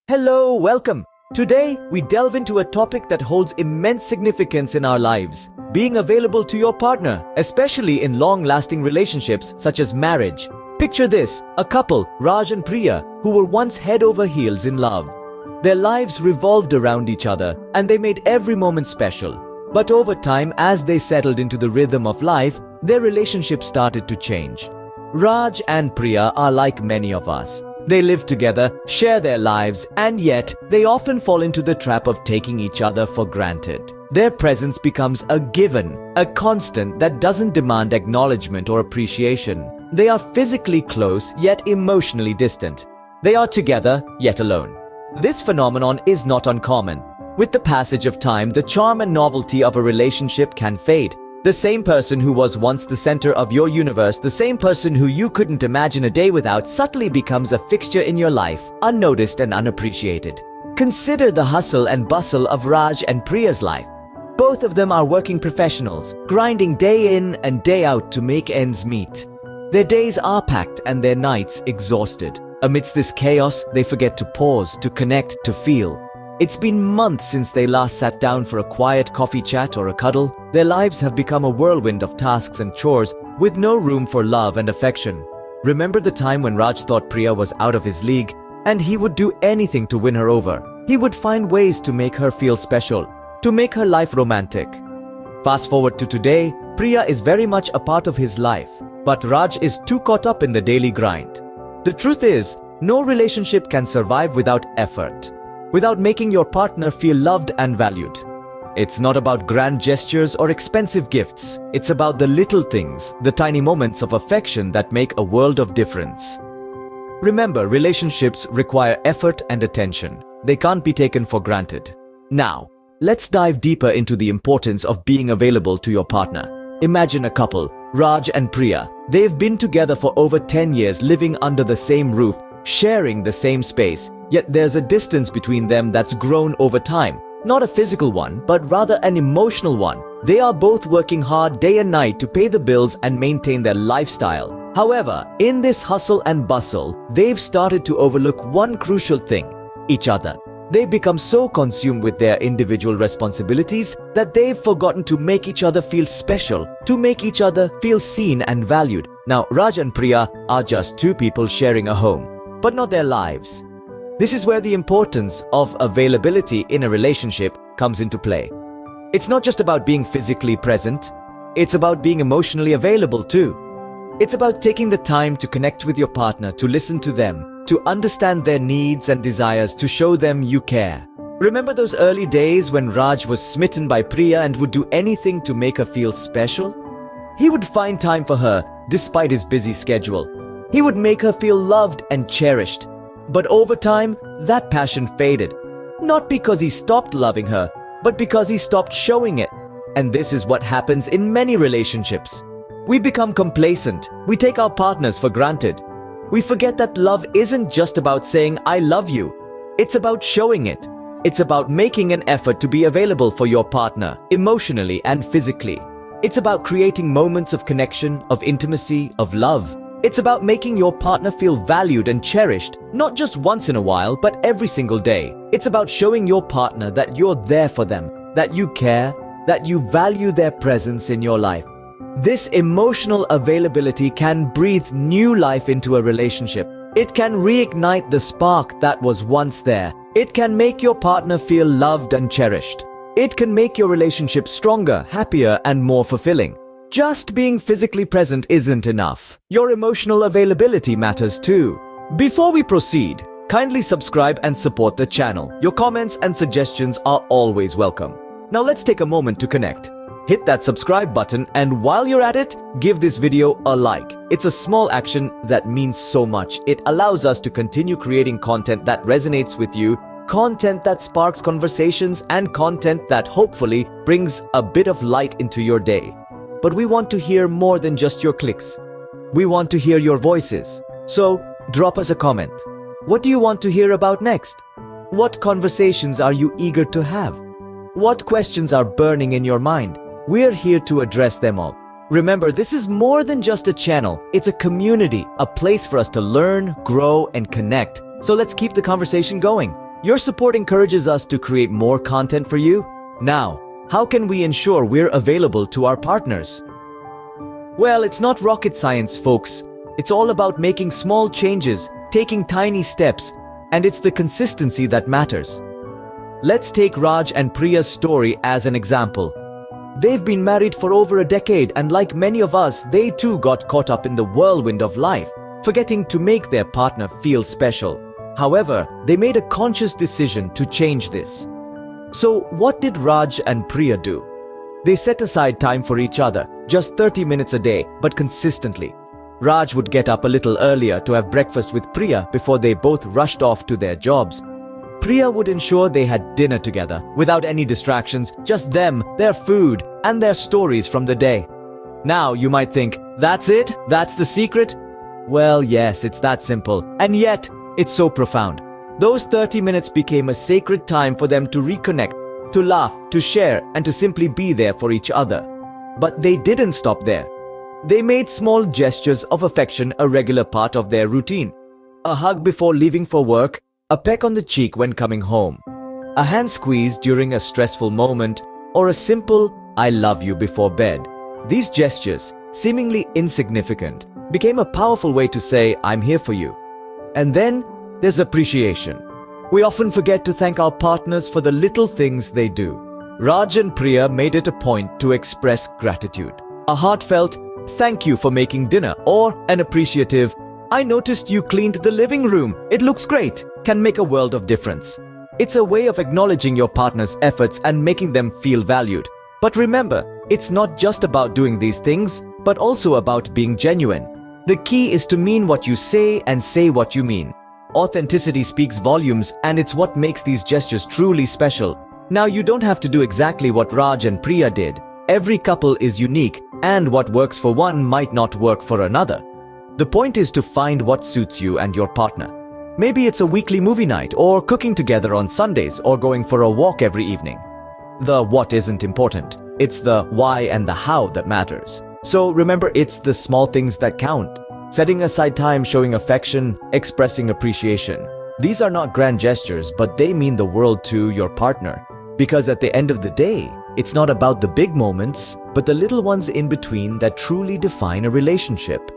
Hello, welcome. Today, we delve into a topic that holds immense significance in our lives: being available to your partner, especially in long-lasting relationships such as marriage. Picture this: a couple, Raj and Priya, who were once head over heels in love. Their lives revolved around each other, and they made every moment special. But over time, as they settled into the rhythm of life, their relationship started to change. Raj and Priya are like many of us. They live together, share their lives, and yet they often fall into the trap of taking each other for granted. Their presence becomes a given, a constant that doesn't demand acknowledgement or appreciation. They are physically close, yet emotionally distant. They are together, yet alone. This phenomenon is not uncommon. With the passage of time, the charm and novelty of a relationship can fade. The same person who was once the center of your universe, the same person who you couldn't imagine a day without, suddenly becomes a fixture in your life, unnoticed and unappreciated. Consider the hustle and bustle of Raj and Priya's life. Both of them are working professionals, grinding day in and day out to make ends meet. Their days are packed and their nights exhausted. Amidst this chaos, they forget to pause, to connect, to feel. It's been months since they last sat down for a quiet coffee chat or a cuddle. Their lives have become a whirlwind of tasks and chores, with no room for love and affection. Remember the time when Raj thought Priya was out of his league, and he would do anything to win her over? He would find ways to make her feel special, to make her life romantic. Fast forward to today, Priya is very much a part of his life, but Raj is too caught up in the daily grind. The truth is, no relationship can survive without effort, without making your partner feel loved and valued. It's not about grand gestures or expensive gifts. It's about the little things, the tiny moments of affection that make a world of difference. Remember, relationships require effort and attention. They can't be taken for granted. Now, let's dive deeper into the importance of being available to your partner. Imagine a couple, Raj and Priya. They've been together for over 10 years, living under the same roof, sharing the same space. Yet there's a distance between them that's grown over time. Not a physical one, but rather an emotional one. They are both working hard day and night to pay the bills and maintain their lifestyle. However, in this hustle and bustle, they've started to overlook one crucial thing: each other. They've become so consumed with their individual responsibilities that they've forgotten to make each other feel special, to make each other feel seen and valued. Now, Raj and Priya are just two people sharing a home, but not their lives. This is where the importance of availability in a relationship comes into play. It's not just about being physically present, it's about being emotionally available too. It's about taking the time to connect with your partner, to listen to them, to understand their needs and desires, to show them you care. Remember those early days when Raj was smitten by Priya and would do anything to make her feel special? He would find time for her despite his busy schedule. He would make her feel loved and cherished. But over time, that passion faded. Not because he stopped loving her, but because he stopped showing it. And this is what happens in many relationships. We become complacent. We take our partners for granted. We forget that love isn't just about saying, "I love you." It's about showing it. It's about making an effort to be available for your partner, emotionally and physically. It's about creating moments of connection, of intimacy, of love. It's about making your partner feel valued and cherished, not just once in a while, but every single day. It's about showing your partner that you're there for them, that you care, that you value their presence in your life. This emotional availability can breathe new life into a relationship. It can reignite the spark that was once there. It can make your partner feel loved and cherished. It can make your relationship stronger, happier, and more fulfilling. Just being physically present isn't enough. Your emotional availability matters too. Before we proceed, kindly subscribe and support the channel. Your comments and suggestions are always welcome. Now let's take a moment to connect. Hit that subscribe button, and while you're at it, give this video a like. It's a small action that means so much. It allows us to continue creating content that resonates with you, content that sparks conversations, and content that hopefully brings a bit of light into your day. But we want to hear more than just your clicks. We want to hear your voices. So, drop us a comment. What do you want to hear about next? What conversations are you eager to have? What questions are burning in your mind? We're here to address them all. Remember, this is more than just a channel. It's a community, a place for us to learn, grow, and connect. So let's keep the conversation going. Your support encourages us to create more content for you. Now, how can we ensure we're available to our partners? Well, it's not rocket science, folks. It's all about making small changes, taking tiny steps, and it's the consistency that matters. Let's take Raj and Priya's story as an example. They've been married for over a decade, and like many of us, they too got caught up in the whirlwind of life, forgetting to make their partner feel special. However, they made a conscious decision to change this. So, what did Raj and Priya do? They set aside time for each other, just 30 minutes a day, but consistently. Raj would get up a little earlier to have breakfast with Priya before they both rushed off to their jobs. Priya would ensure they had dinner together, without any distractions, just them, their food, and their stories from the day. Now, you might think, that's it? That's the secret? Well, yes, it's that simple. And yet, it's so profound. Those 30 minutes became a sacred time for them to reconnect, to laugh, to share, and to simply be there for each other. But they didn't stop there. They made small gestures of affection a regular part of their routine. A hug before leaving for work, a peck on the cheek when coming home, a hand squeeze during a stressful moment, or a simple "I love you" before bed. These gestures, seemingly insignificant, became a powerful way to say, "I'm here for you." And then there's appreciation. We often forget to thank our partners for the little things they do. Raj and Priya made it a point to express gratitude. A heartfelt "thank you for making dinner" or an appreciative "I noticed you cleaned the living room, it looks great," can make a world of difference. It's a way of acknowledging your partner's efforts and making them feel valued. But remember, it's not just about doing these things, but also about being genuine. The key is to mean what you say and say what you mean. Authenticity speaks volumes, and it's what makes these gestures truly special. Now, you don't have to do exactly what Raj and Priya did. Every couple is unique, and what works for one might not work for another. The point is to find what suits you and your partner. Maybe it's a weekly movie night, or cooking together on Sundays, or going for a walk every evening. The what isn't important. It's the why and the how that matters. So remember, it's the small things that count. Setting aside time, showing affection, expressing appreciation. These are not grand gestures, but they mean the world to your partner. Because at the end of the day, it's not about the big moments, but the little ones in between that truly define a relationship.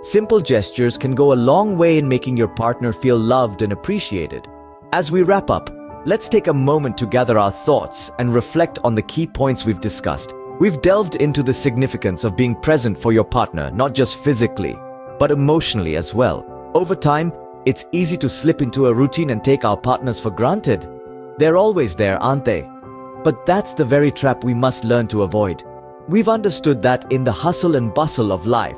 Simple gestures can go a long way in making your partner feel loved and appreciated. As we wrap up, let's take a moment to gather our thoughts and reflect on the key points we've discussed. We've delved into the significance of being present for your partner, not just physically, but emotionally as well. Over time, it's easy to slip into a routine and take our partners for granted. They're always there, aren't they? But that's the very trap we must learn to avoid. We've understood that in the hustle and bustle of life,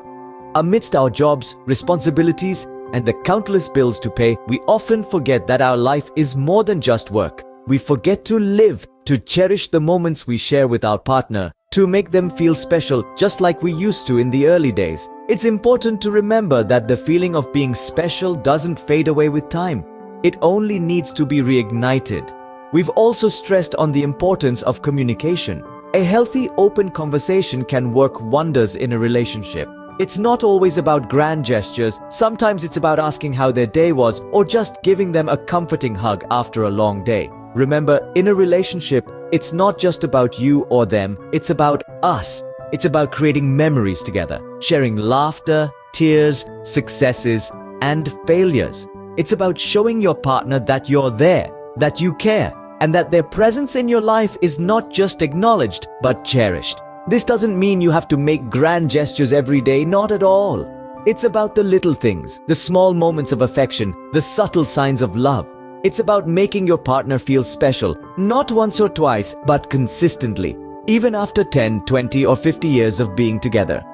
amidst our jobs, responsibilities, and the countless bills to pay, we often forget that our life is more than just work. We forget to live, to cherish the moments we share with our partner, to make them feel special just like we used to in the early days. It's important to remember that the feeling of being special doesn't fade away with time. It only needs to be reignited. We've also stressed on the importance of communication. A healthy, open conversation can work wonders in a relationship. It's not always about grand gestures. Sometimes it's about asking how their day was, or just giving them a comforting hug after a long day. Remember, in a relationship, it's not just about you or them, it's about us. It's about creating memories together, sharing laughter, tears, successes, and failures. It's about showing your partner that you're there, that you care, and that their presence in your life is not just acknowledged, but cherished. This doesn't mean you have to make grand gestures every day, not at all. It's about the little things, the small moments of affection, the subtle signs of love. It's about making your partner feel special, not once or twice, but consistently, even after 10, 20, or 50 years of being together.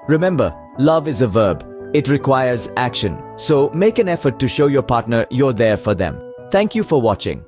Remember, love is a verb. It requires action. So make an effort to show your partner you're there for them. Thank you for watching.